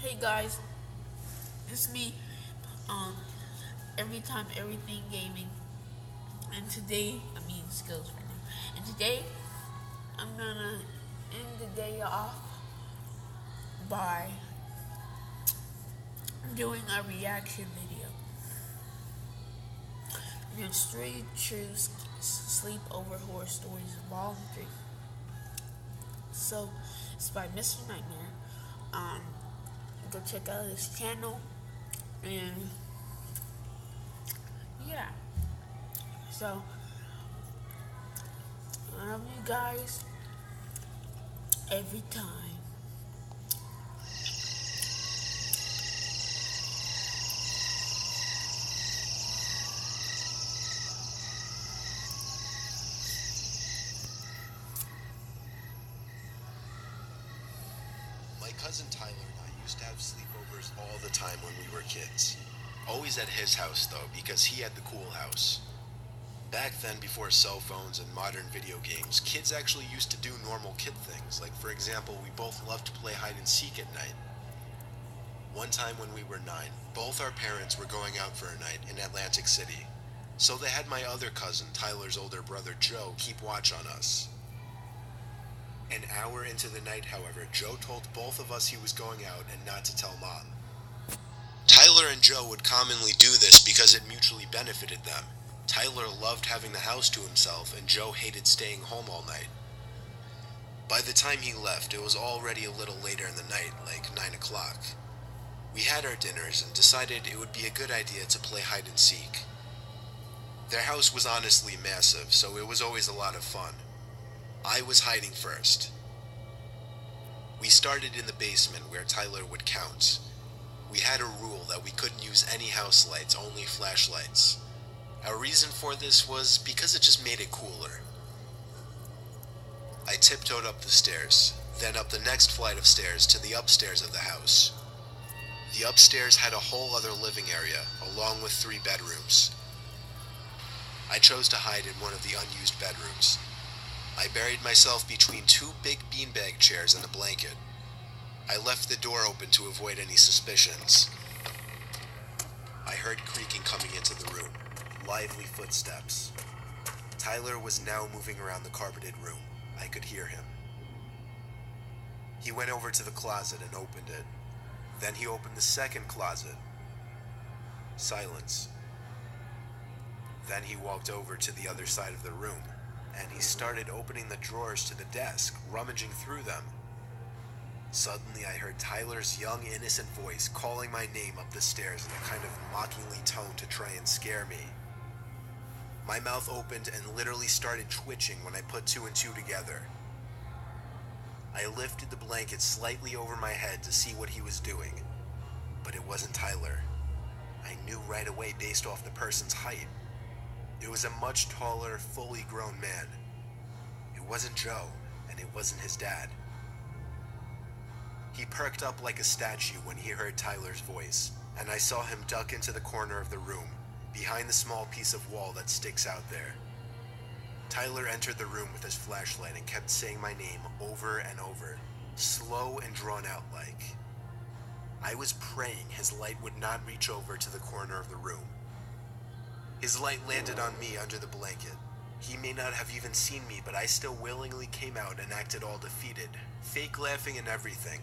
Hey guys, it's me, um, Every Time Everything Gaming, and today, Skills right now, and today, I'm gonna end the day off by doing a reaction video. It's 3 true sleepover horror stories, volume 3. So, it's by Mr. Nightmare. Go check out his channel, and yeah. So, I love you guys every time. My cousin Tyler and I used to have sleepovers all the time when we were kids. Always at his house though, because he had the cool house. Back then, before cell phones and modern video games, kids actually used to do normal kid things. Like, for example, we both loved to play hide and seek at night. One time when we were 9, both our parents were going out for a night in Atlantic City. So they had my other cousin, Tyler's older brother Joe, keep watch on us. An hour into the night, however, Joe told both of us he was going out and not to tell Mom. Tyler and Joe would commonly do this because it mutually benefited them. Tyler loved having the house to himself, and Joe hated staying home all night. By the time he left, it was already a little later in the night, like 9 o'clock. We had our dinners and decided it would be a good idea to play hide and seek. Their house was honestly massive, so it was always a lot of fun. I was hiding first. We started in the basement where Tyler would count. We had a rule that we couldn't use any house lights, only flashlights. Our reason for this was because it just made it cooler. I tiptoed up the stairs, then up the next flight of stairs to the upstairs of the house. The upstairs had a whole other living area, along with 3 bedrooms. I chose to hide in one of the unused bedrooms. I buried myself between 2 big beanbag chairs and a blanket. I left the door open to avoid any suspicions. I heard creaking coming into the room. Lively footsteps. Tyler was now moving around the carpeted room. I could hear him. He went over to the closet and opened it. Then he opened the second closet. Silence. Then he walked over to the other side of the room, and he started opening the drawers to the desk, rummaging through them. Suddenly I heard Tyler's young, innocent voice calling my name up the stairs in a kind of mockingly tone to try and scare me. My mouth opened and literally started twitching when I put 2 and 2 together. I lifted the blanket slightly over my head to see what he was doing, but it wasn't Tyler. I knew right away based off the person's height. It was a much taller, fully grown man. It wasn't Joe, and it wasn't his dad. He perked up like a statue when he heard Tyler's voice, and I saw him duck into the corner of the room, behind the small piece of wall that sticks out there. Tyler entered the room with his flashlight and kept saying my name over and over, slow and drawn out like. I was praying his light would not reach over to the corner of the room. His light landed on me under the blanket. He may not have even seen me, but I still willingly came out and acted all defeated, fake laughing and everything.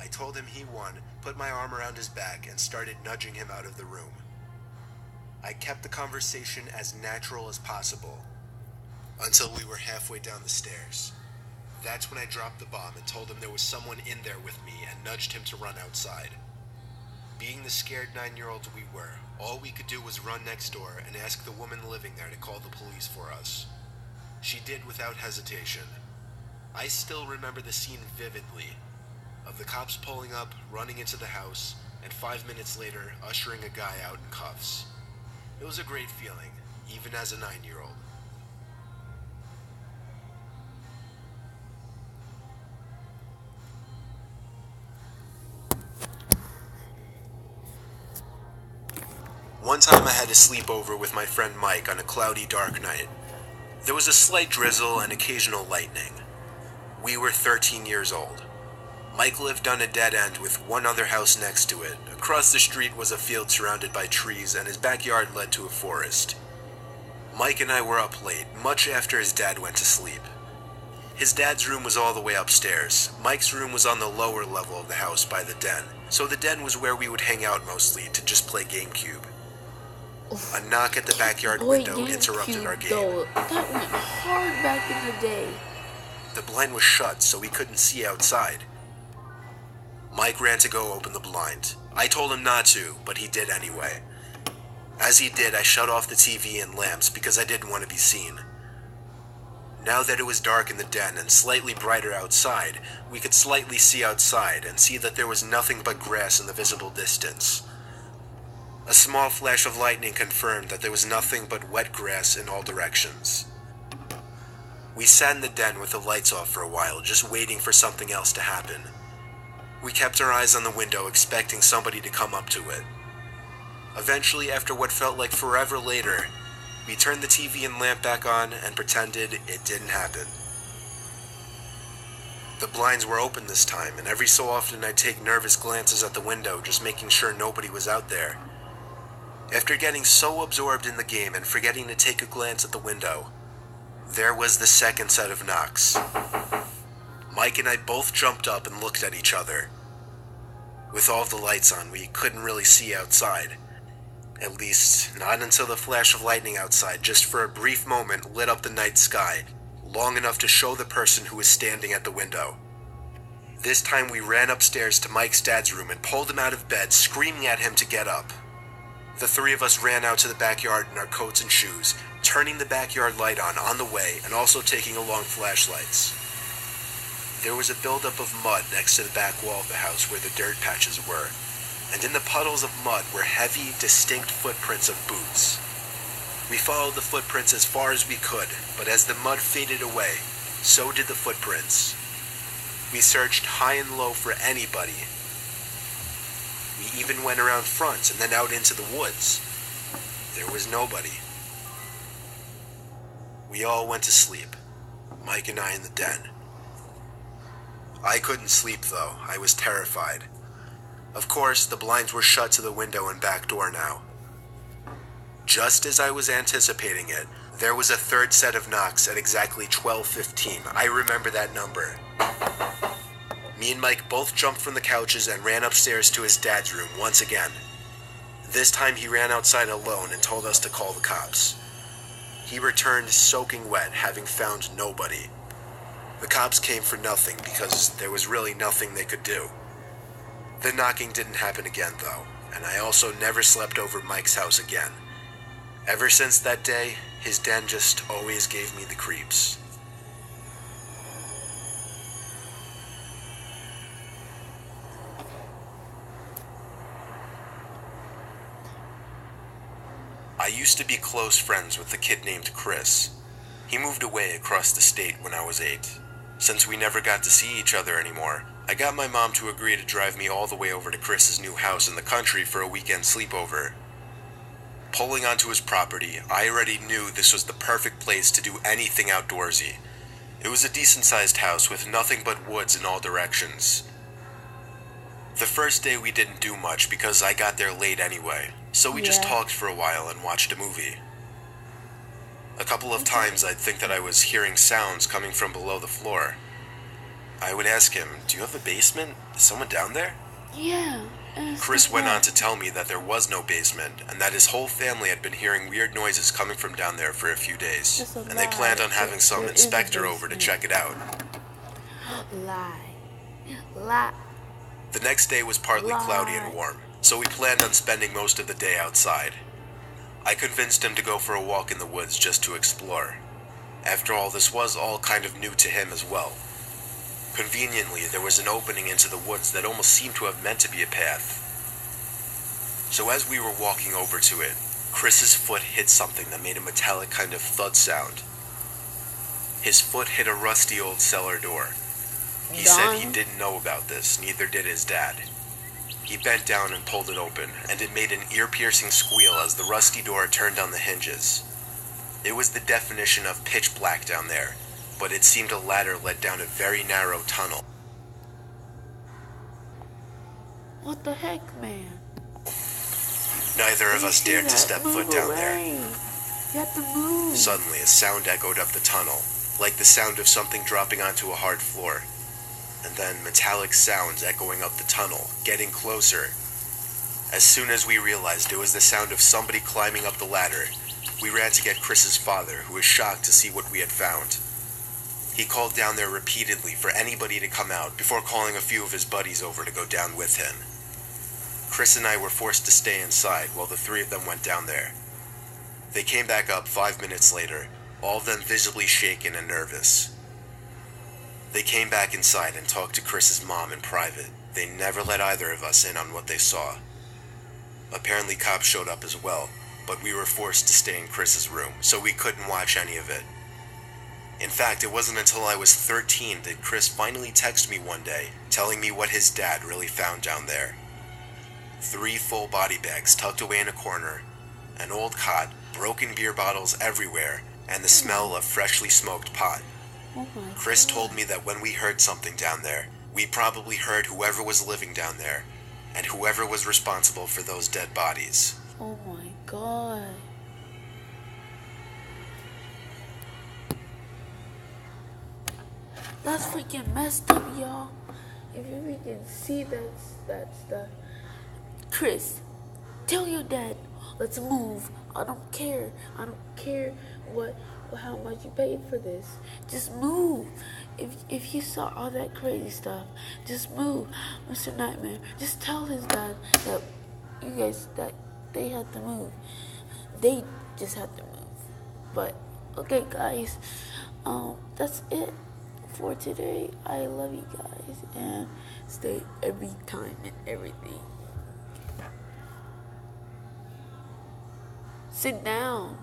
I told him he won, put my arm around his back, and started nudging him out of the room. I kept the conversation as natural as possible, until we were halfway down the stairs. That's when I dropped the bomb and told him there was someone in there with me and nudged him to run outside. Being the scared 9-year-olds we were, all we could do was run next door and ask the woman living there to call the police for us. She did without hesitation. I still remember the scene vividly, of the cops pulling up, running into the house, and 5 minutes later ushering a guy out in cuffs. It was a great feeling, even as a 9-year-old. One time I had a sleepover with my friend Mike on a cloudy, dark night. There was a slight drizzle and occasional lightning. We were 13 years old. Mike lived on a dead end with one other house next to it. Across the street was a field surrounded by trees, and his backyard led to a forest. Mike and I were up late, much after his dad went to sleep. His dad's room was all the way upstairs. Mike's room was on the lower level of the house by the den, so the den was where we would hang out mostly to just play GameCube. A knock at the backyard window interrupted our game. Though, that went hard back in the day. The blind was shut, so we couldn't see outside. Mike ran to go open the blind. I told him not to, but he did anyway. As he did, I shut off the TV and lamps because I didn't want to be seen. Now that it was dark in the den and slightly brighter outside, we could slightly see outside and see that there was nothing but grass in the visible distance. A small flash of lightning confirmed that there was nothing but wet grass in all directions. We sat in the den with the lights off for a while, just waiting for something else to happen. We kept our eyes on the window, expecting somebody to come up to it. Eventually, after what felt like forever later, we turned the TV and lamp back on and pretended it didn't happen. The blinds were open this time, and every so often I'd take nervous glances at the window, just making sure nobody was out there. After getting so absorbed in the game and forgetting to take a glance at the window, there was the second set of knocks. Mike and I both jumped up and looked at each other. With all the lights on, we couldn't really see outside. At least, not until the flash of lightning outside, just for a brief moment, lit up the night sky, long enough to show the person who was standing at the window. This time we ran upstairs to Mike's dad's room and pulled him out of bed, screaming at him to get up. The three of us ran out to the backyard in our coats and shoes, turning the backyard light on the way, and also taking along flashlights. There was a buildup of mud next to the back wall of the house where the dirt patches were, and in the puddles of mud were heavy, distinct footprints of boots. We followed the footprints as far as we could, but as the mud faded away, so did the footprints. We searched high and low for anybody. We even went around front and then out into the woods. There was nobody. We all went to sleep, Mike and I in the den. I couldn't sleep though, I was terrified. Of course, the blinds were shut to the window and back door now. Just as I was anticipating it, there was a third set of knocks at exactly 12:15. I remember that number. Me and Mike both jumped from the couches and ran upstairs to his dad's room once again. This time he ran outside alone and told us to call the cops. He returned soaking wet, having found nobody. The cops came for nothing because there was really nothing they could do. The knocking didn't happen again though, and I also never slept over Mike's house again. Ever since that day, his den just always gave me the creeps. I used to be close friends with a kid named Chris. He moved away across the state when I was 8. Since we never got to see each other anymore, I got my mom to agree to drive me all the way over to Chris's new house in the country for a weekend sleepover. Pulling onto his property, I already knew this was the perfect place to do anything outdoorsy. It was a decent-sized house with nothing but woods in all directions. The first day we didn't do much because I got there late anyway, so we just talked for a while and watched a movie. A couple of times I'd think that I was hearing sounds coming from below the floor. I would ask him, "Do you have a basement? Is someone down there?" Yeah. Chris went on to tell me that there was no basement, and that his whole family had been hearing weird noises coming from down there for a few days, and they planned on having some inspector over to check it out. Lie. The next day was partly cloudy and warm, so we planned on spending most of the day outside. I convinced him to go for a walk in the woods just to explore. After all, this was all kind of new to him as well. Conveniently, there was an opening into the woods that almost seemed to have meant to be a path. So as we were walking over to it, Chris's foot hit something that made a metallic kind of thud sound. His foot hit a rusty old cellar door. He said he didn't know about this, neither did his dad. He bent down and pulled it open, and it made an ear-piercing squeal as the rusty door turned on the hinges. It was the definition of pitch black down there, but it seemed a ladder led down a very narrow tunnel. What the heck, man? Neither of us dared to step foot down there. You have to move. Suddenly, a sound echoed up the tunnel, like the sound of something dropping onto a hard floor. And then metallic sounds echoing up the tunnel, getting closer. As soon as we realized it was the sound of somebody climbing up the ladder, we ran to get Chris's father, who was shocked to see what we had found. He called down there repeatedly for anybody to come out before calling a few of his buddies over to go down with him. Chris and I were forced to stay inside while the three of them went down there. They came back up 5 minutes later, all of them visibly shaken and nervous. They came back inside and talked to Chris's mom in private. They never let either of us in on what they saw. Apparently cops showed up as well, but we were forced to stay in Chris's room, so we couldn't watch any of it. In fact, it wasn't until I was 13 that Chris finally texted me one day, telling me what his dad really found down there. 3 full body bags tucked away in a corner, an old cot, broken beer bottles everywhere, and the smell of freshly smoked pot. Chris told me that when we heard something down there, we probably heard whoever was living down there, and whoever was responsible for those dead bodies. Oh my God. That's freaking messed up, y'all. If you freaking see that stuff. Chris, tell your dad, let's move. I don't care. I don't care how much you paid for this. Just move. If you saw all that crazy stuff, just move. Mr. Nightmare, just tell his dad that you guys, that they have to move. They just have to move. But, okay guys, that's it for today. I love you guys, and stay every time and everything. Sit down.